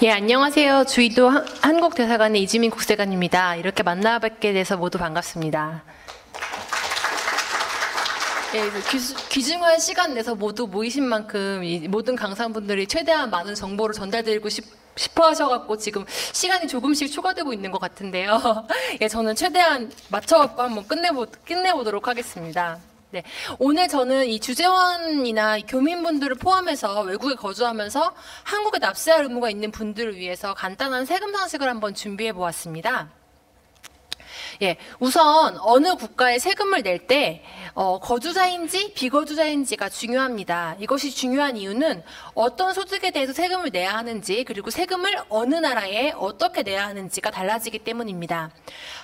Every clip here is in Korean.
예, 안녕하세요. 주의도 한국대사관의 이지민 국세관입니다. 이렇게 만나 뵙게 돼서 모두 반갑습니다. 예, 귀중한 시간 내서 모두 모이신 만큼 이 모든 강사분들이 최대한 많은 정보를 전달드리고 싶어 하셔갖고 지금 시간이 조금씩 초과되고 있는 것 같은데요. 예, 저는 최대한 맞춰갖고 한번 끝내보도록 하겠습니다. 네, 오늘 저는 이 주재원이나 교민분들을 포함해서 외국에 거주하면서 한국에 납세할 의무가 있는 분들을 위해서 간단한 세금 상식을 한번 준비해 보았습니다. 예, 우선 어느 국가에 세금을 낼 때 거주자인지 비거주자인지가 중요합니다. 이것이 중요한 이유는 어떤 소득에 대해서 세금을 내야 하는지, 그리고 세금을 어느 나라에 어떻게 내야 하는지가 달라지기 때문입니다.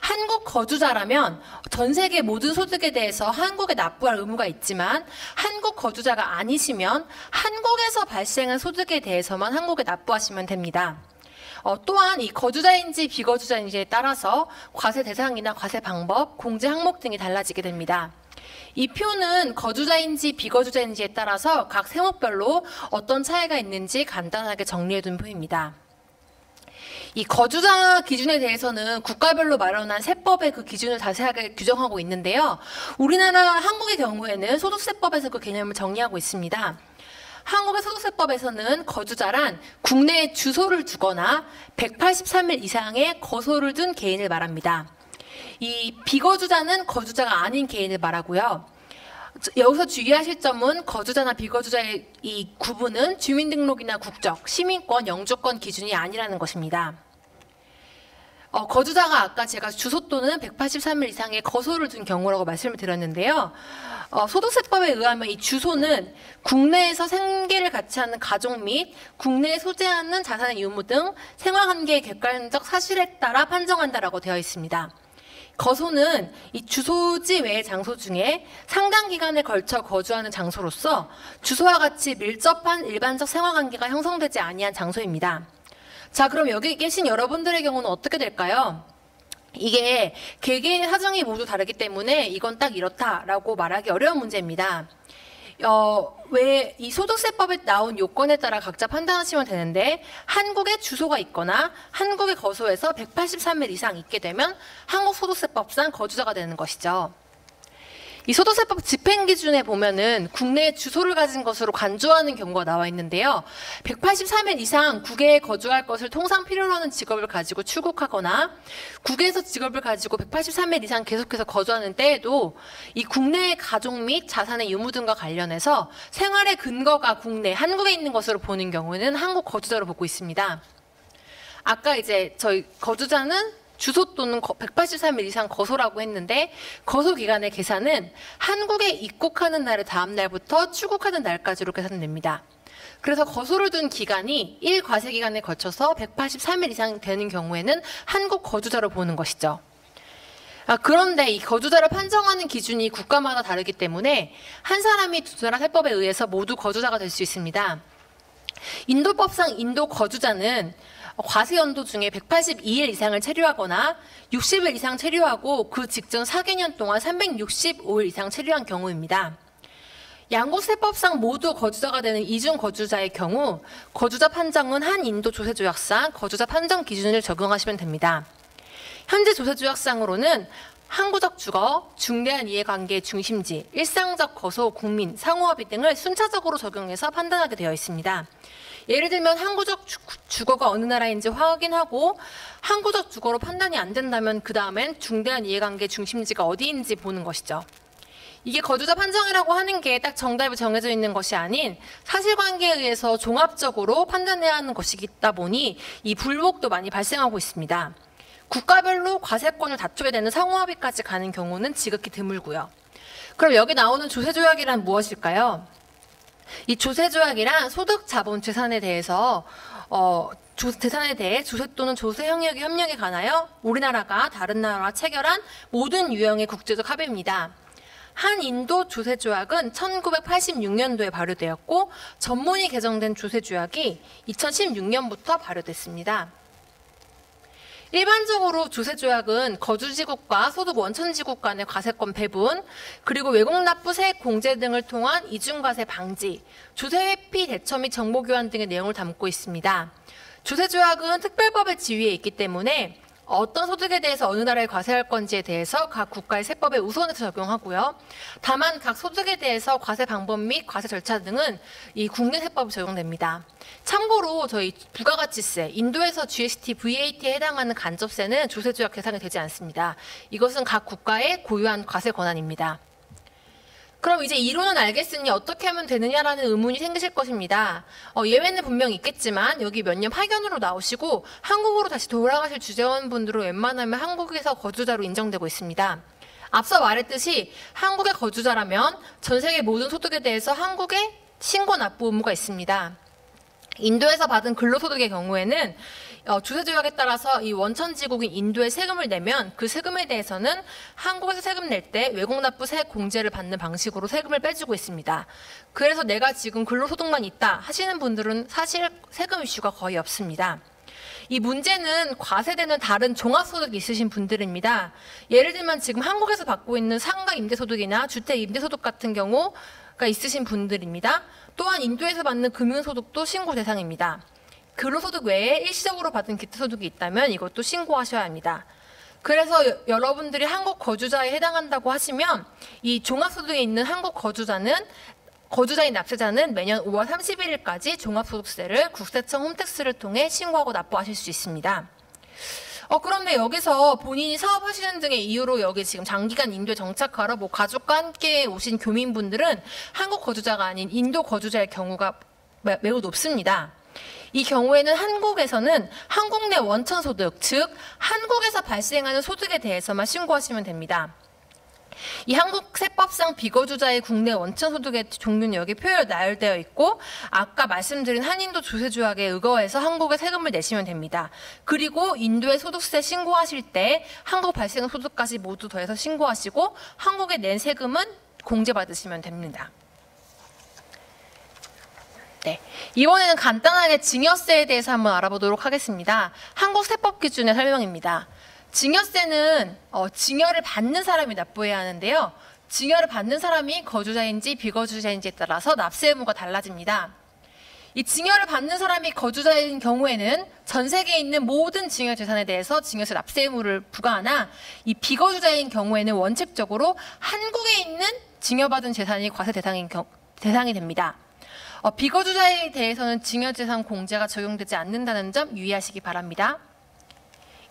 한국 거주자라면 전 세계 모든 소득에 대해서 한국에 납부할 의무가 있지만, 한국 거주자가 아니시면 한국에서 발생한 소득에 대해서만 한국에 납부하시면 됩니다. 또한 이 거주자인지 비거주자인지에 따라서 과세 대상이나 과세 방법, 공제 항목 등이 달라지게 됩니다. 이 표는 거주자인지 비거주자인지에 따라서 각 세목별로 어떤 차이가 있는지 간단하게 정리해둔 표입니다. 이 거주자 기준에 대해서는 국가별로 마련한 세법의 그 기준을 자세하게 규정하고 있는데요. 우리나라 한국의 경우에는 소득세법에서 그 개념을 정리하고 있습니다. 한국의 소득세법에서는 거주자란 국내에 주소를 두거나 183일 이상의 거소를 둔 개인을 말합니다. 이 비거주자는 거주자가 아닌 개인을 말하고요. 여기서 주의하실 점은 거주자나 비거주자의 이 구분은 주민등록이나 국적, 시민권, 영주권 기준이 아니라는 것입니다. 거주자가 아까 제가 주소 또는 183일 이상의 거소를 둔 경우라고 말씀을 드렸는데요. 소득세법에 의하면 이 주소는 국내에서 생계를 같이 하는 가족 및 국내에 소재하는 자산의 유무 등 생활관계의 객관적 사실에 따라 판정한다라고 되어 있습니다. 거소는 이 주소지 외의 장소 중에 상당 기간에 걸쳐 거주하는 장소로서 주소와 같이 밀접한 일반적 생활관계가 형성되지 아니한 장소입니다. 자, 그럼 여기 계신 여러분들의 경우는 어떻게 될까요? 이게 개개인의 사정이 모두 다르기 때문에 이건 딱 이렇다라고 말하기 어려운 문제입니다. 왜 이 소득세법에 나온 요건에 따라 각자 판단하시면 되는데, 한국에 주소가 있거나 한국의 거소에서 183일 이상 있게 되면 한국 소득세법상 거주자가 되는 것이죠. 이 소득세법 집행 기준에 보면은 국내에 주소를 가진 것으로 간주하는 경우가 나와 있는데요. 183일 이상 국외에 거주할 것을 통상 필요로 하는 직업을 가지고 출국하거나 국외에서 직업을 가지고 183일 이상 계속해서 거주하는 때에도 이 국내의 가족 및 자산의 유무 등과 관련해서 생활의 근거가 국내, 한국에 있는 것으로 보는 경우에는 한국 거주자로 보고 있습니다. 아까 이제 저희 거주자는 주소 또는 183일 이상 거소라고 했는데, 거소 기간의 계산은 한국에 입국하는 날의 다음 날부터 출국하는 날까지로 계산됩니다. 그래서 거소를 둔 기간이 1과세 기간에 걸쳐서 183일 이상 되는 경우에는 한국 거주자로 보는 것이죠. 그런데 이 거주자를 판정하는 기준이 국가마다 다르기 때문에 한 사람이 두 나라 세법에 의해서 모두 거주자가 될 수 있습니다. 인도법상 인도 거주자는 과세 연도 중에 182일 이상을 체류하거나 60일 이상 체류하고 그 직전 4개년 동안 365일 이상 체류한 경우입니다. 양국세법상 모두 거주자가 되는 이중 거주자의 경우 거주자 판정은 한 인도 조세조약상 거주자 판정 기준을 적용하시면 됩니다. 현재 조세조약상으로는 항구적 주거, 중대한 이해관계의 중심지, 일상적 거소, 국민, 상호합의 등을 순차적으로 적용해서 판단하게 되어 있습니다. 예를 들면 항구적 주거가 어느 나라인지 확인하고 항구적 주거로 판단이 안 된다면 그 다음엔 중대한 이해관계 중심지가 어디인지 보는 것이죠. 이게 거주자 판정이라고 하는 게 딱 정답이 정해져 있는 것이 아닌 사실관계에 의해서 종합적으로 판단해야 하는 것이다 보니 이 불복도 많이 발생하고 있습니다. 국가별로 과세권을 다투게 되는 상호합의까지 가는 경우는 지극히 드물고요. 그럼 여기 나오는 조세조약이란 무엇일까요? 이 조세조약이란 소득, 자본, 재산에 대해서 재산에 대해 조세 또는 조세 협력에 관하여 우리나라가 다른 나라와 체결한 모든 유형의 국제적 합의입니다. 한인도 조세조약은 1986년도에 발효되었고 전문이 개정된 조세조약이 2016년부터 발효됐습니다. 일반적으로 주세조약은 거주지국과 소득 원천지국 간의 과세권 배분, 그리고 외국납부 세액 공제 등을 통한 이중과세 방지, 주세회피 대처 및 정보교환 등의 내용을 담고 있습니다. 주세조약은 특별법의 지위에 있기 때문에 어떤 소득에 대해서 어느 나라에 과세할 건지에 대해서 각 국가의 세법에 우선해서 적용하고요. 다만 각 소득에 대해서 과세 방법 및 과세 절차 등은 이 국내 세법에 적용됩니다. 참고로 저희 부가가치세, 인도에서 GST, VAT에 해당하는 간접세는 주세조약 대상이 되지 않습니다. 이것은 각 국가의 고유한 과세 권한입니다. 그럼 이제 이론은 알겠으니 어떻게 하면 되느냐라는 의문이 생기실 것입니다. 예외는 분명히 있겠지만 여기 몇 년 파견으로 나오시고 한국으로 다시 돌아가실 주재원분들은 웬만하면 한국에서 거주자로 인정되고 있습니다. 앞서 말했듯이 한국의 거주자라면 전 세계 모든 소득에 대해서 한국에 신고 납부 의무가 있습니다. 인도에서 받은 근로소득의 경우에는 주세조약에 따라서 이 원천지국인 인도에 세금을 내면 그 세금에 대해서는 한국에서 세금 낼 때 외국납부 세액 공제를 받는 방식으로 세금을 빼주고 있습니다. 그래서 내가 지금 근로소득만 있다 하시는 분들은 사실 세금 이슈가 거의 없습니다. 이 문제는 과세되는 다른 종합소득이 있으신 분들입니다. 예를 들면 지금 한국에서 받고 있는 상가 임대소득이나 주택 임대소득 같은 경우가 있으신 분들입니다. 또한 인도에서 받는 금융소득도 신고 대상입니다. 근로소득 외에 일시적으로 받은 기타 소득이 있다면 이것도 신고하셔야 합니다. 그래서 여러분들이 한국 거주자에 해당한다고 하시면 이 종합소득에 있는 한국 거주자인 납세자는 매년 5월 31일까지 종합소득세를 국세청 홈택스를 통해 신고하고 납부하실 수 있습니다. 그런데 여기서 본인이 사업하시는 등의 이유로 여기 지금 장기간 인도에 정착하러 가족과 함께 오신 교민분들은 한국 거주자가 아닌 인도 거주자의 경우가 매우 높습니다. 이 경우에는 한국에서는 한국 내 원천소득, 즉 한국에서 발생하는 소득에 대해서만 신고하시면 됩니다. 이 한국 세법상 비거주자의 국내 원천소득의 종류는 여기 표에 나열되어 있고 아까 말씀드린 한인도 주세조약에 의거해서 한국에 세금을 내시면 됩니다. 그리고 인도에 소득세 신고하실 때 한국 발생 소득까지 모두 더해서 신고하시고 한국에 낸 세금은 공제받으시면 됩니다. 네, 이번에는 간단하게 증여세에 대해서 한번 알아보도록 하겠습니다. 한국 세법 기준의 설명입니다. 증여세는 증여를 받는 사람이 납부해야 하는데요. 증여를 받는 사람이 거주자인지 비거주자인지에 따라서 납세 의무가 달라집니다. 이 증여를 받는 사람이 거주자인 경우에는 전 세계에 있는 모든 증여 재산에 대해서 증여세 납세 의무를 부과하나 이 비거주자인 경우에는 원칙적으로 한국에 있는 증여받은 재산이 과세 대상이 됩니다. 비거주자에 대해서는 증여재산 공제가 적용되지 않는다는 점 유의하시기 바랍니다.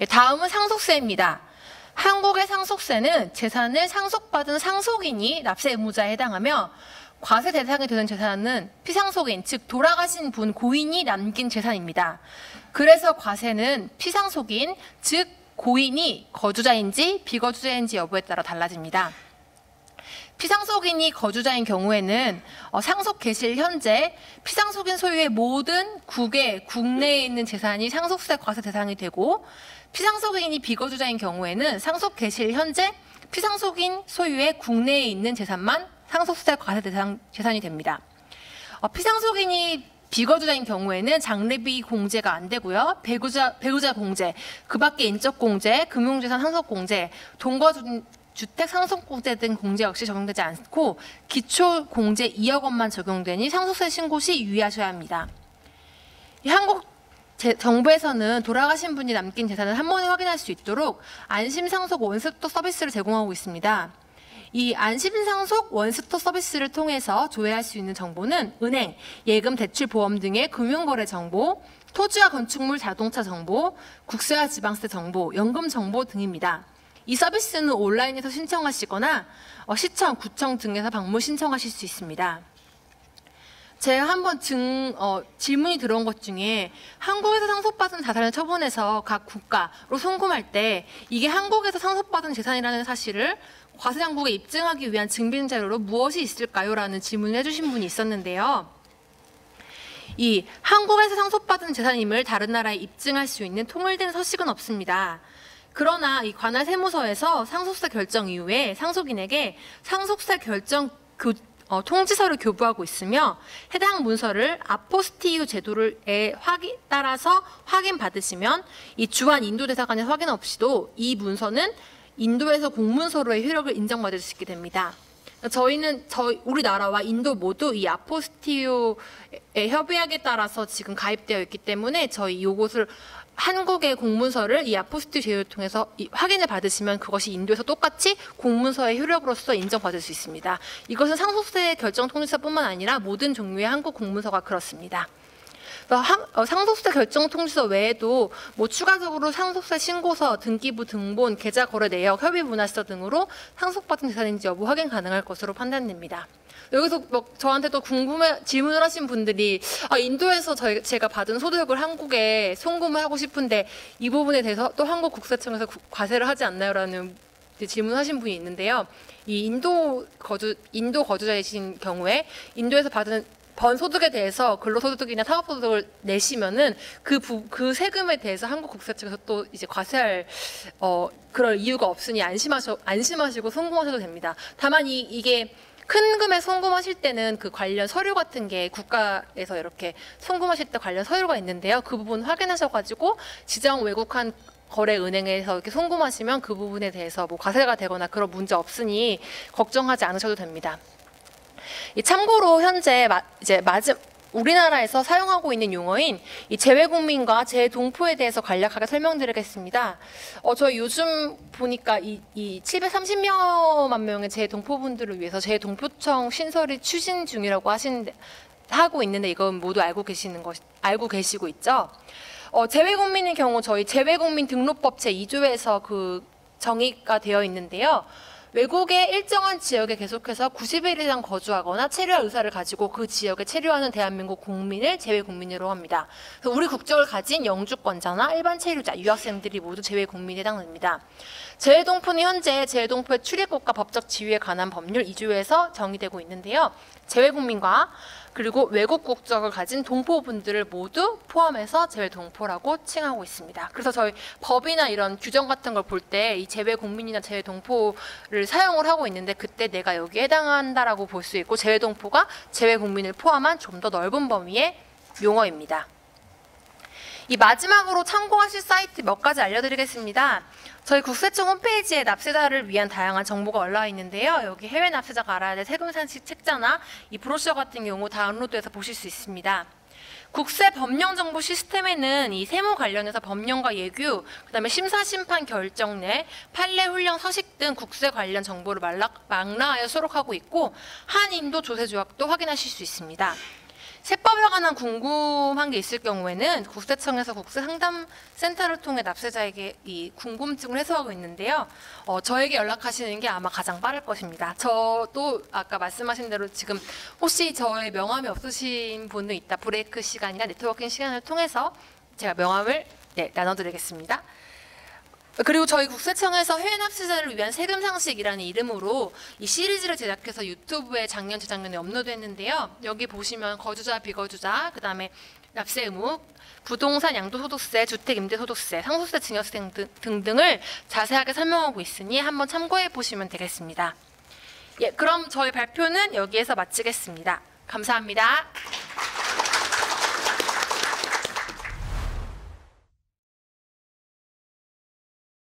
다음은 상속세입니다. 한국의 상속세는 재산을 상속받은 상속인이 납세 의무자에 해당하며 과세 대상이 되는 재산은 피상속인, 즉 돌아가신 분 고인이 남긴 재산입니다. 그래서 과세는 피상속인, 즉 고인이 거주자인지 비거주자인지 여부에 따라 달라집니다. 피상속인이 거주자인 경우에는 상속 개시일 현재 피상속인 소유의 모든 국내에 있는 재산이 상속세 과세 대상이 되고 피상속인이 비거주자인 경우에는 상속 개시일 현재 피상속인 소유의 국내에 있는 재산만 상속세 과세 대상 재산이 됩니다. 피상속인이 비거주자인 경우에는 장례비 공제가 안 되고요. 배우자 공제, 그 밖에 인적 공제, 금융재산 상속 공제, 주택 상속 공제 등 공제 역시 적용되지 않고 기초 공제 2억 원만 적용되니 상속세 신고 시 유의하셔야 합니다. 한국 정부에서는 돌아가신 분이 남긴 재산을 한 번에 확인할 수 있도록 안심상속 원스톱 서비스를 제공하고 있습니다. 이 안심상속 원스톱 서비스를 통해서 조회할 수 있는 정보는 은행, 예금, 대출, 보험 등의 금융거래 정보, 토지와 건축물, 자동차 정보, 국세와 지방세 정보, 연금 정보 등입니다. 이 서비스는 온라인에서 신청하시거나 시청, 구청 등에서 방문 신청하실 수 있습니다. 제가 한번 질문이 들어온 것 중에 한국에서 상속받은 자산을 처분해서 각 국가로 송금할 때 이게 한국에서 상속받은 재산이라는 사실을 과세당국에 입증하기 위한 증빙자료로 무엇이 있을까요? 라는 질문을 해주신 분이 있었는데요. 이 한국에서 상속받은 재산임을 다른 나라에 입증할 수 있는 통일된 서식은 없습니다. 그러나 이 관할 세무서에서 상속세 결정 이후에 상속인에게 상속세 결정 통지서를 교부하고 있으며 해당 문서를 아포스티유 제도를 따라서 확인받으시면 이 주한 인도 대사관의 확인 없이도 이 문서는 인도에서 공문서로의 효력을 인정받을 수 있게 됩니다. 저희는 우리나라와 인도 모두 이 아포스티유의 협약에 따라서 지금 가입되어 있기 때문에 저희 요것을 한국의 공문서를 이 아포스티유 제도를 통해서 확인을 받으시면 그것이 인도에서 똑같이 공문서의 효력으로서 인정받을 수 있습니다. 이것은 상속세 결정 통지서뿐만 아니라 모든 종류의 한국 공문서가 그렇습니다. 상속세 결정 통지서 외에도 추가적으로 상속세 신고서, 등기부 등본, 계좌 거래 내역, 협의 문화시설 등으로 상속받은 재산인지 여부 확인 가능할 것으로 판단됩니다. 여기서 저한테 또 질문을 하신 분들이 인도에서 제가 받은 소득을 한국에 송금을 하고 싶은데 이 부분에 대해서 또 한국 국세청에서 과세를 하지 않나요? 라는 질문하신 분이 있는데요. 이 인도 거주자이신 경우에 인도에서 받은 번 소득에 대해서 근로소득이나 상업소득을 내시면은 그 세금에 대해서 한국 국세청에서 또 이제 과세할 그럴 이유가 없으니 안심하시고 송금하셔도 됩니다. 다만 이게 큰 금액 송금하실 때는 그 관련 서류 같은 게 국가에서 이렇게 송금하실 때 관련 서류가 있는데요. 그 부분 확인하셔가지고 지정 외국한 거래은행에서 이렇게 송금하시면 그 부분에 대해서 과세가 되거나 그런 문제 없으니 걱정하지 않으셔도 됩니다. 참고로 현재 우리나라에서 사용하고 있는 용어인 이 재외국민과 재동포에 대해서 간략하게 설명드리겠습니다. 저희 요즘 보니까 이 730여만 명의 재동포분들을 위해서 재동포청 신설이 추진 중이라고 하고 있는데 이건 모두 알고 계시고 있죠. 재외국민의 경우 저희 재외국민 등록법 제2조에서 그 정의가 되어 있는데요. 외국의 일정한 지역에 계속해서 90일 이상 거주하거나 체류할 의사를 가지고 그 지역에 체류하는 대한민국 국민을 재외국민으로 합니다. 그래서 우리 국적을 가진 영주권자나 일반 체류자, 유학생들이 모두 재외국민에 해당됩니다. 재외동포는 현재 재외동포의 출입국과 법적 지위에 관한 법률 2조에서 정의되고 있는데요. 재외국민과 그리고 외국 국적을 가진 동포분들을 모두 포함해서 재외동포라고 칭하고 있습니다. 그래서 저희 법이나 이런 규정 같은 걸 볼 때 이 재외국민이나 재외동포를 사용을 하고 있는데 그때 내가 여기에 해당한다라고 볼 수 있고 재외동포가 재외국민을 포함한 좀 더 넓은 범위의 용어입니다. 이 마지막으로 참고하실 사이트 몇 가지 알려드리겠습니다. 저희 국세청 홈페이지에 납세자를 위한 다양한 정보가 올라와 있는데요. 여기 해외 납세자가 알아야 될 세금 상식 책자나 이 브로셔 같은 경우 다운로드해서 보실 수 있습니다. 국세 법령 정보 시스템에는 이 세무 관련해서 법령과 예규, 그다음에 심사 심판 결정 내 판례 훈령 서식 등 국세 관련 정보를 망라하여 수록하고 있고 한인도 조세 조약도 확인하실 수 있습니다. 세법에 관한 궁금한 게 있을 경우에는 국세청에서 국세상담센터를 통해 납세자에게 이 궁금증을 해소하고 있는데요. 저에게 연락하시는 게 아마 가장 빠를 것입니다. 저도 아까 말씀하신 대로 지금 혹시 저의 명함이 없으신 분도 있다. 브레이크 시간이나 네트워킹 시간을 통해서 제가 명함을 나눠드리겠습니다. 그리고 저희 국세청에서 해외 납세자를 위한 세금 상식이라는 이름으로 이 시리즈를 제작해서 유튜브에 작년, 재작년에 업로드했는데요. 여기 보시면 거주자, 비거주자, 그 다음에 납세 의무, 부동산 양도소득세, 주택임대소득세, 상속세, 증여세 등등을 자세하게 설명하고 있으니 한번 참고해 보시면 되겠습니다. 그럼 저희 발표는 여기에서 마치겠습니다. 감사합니다.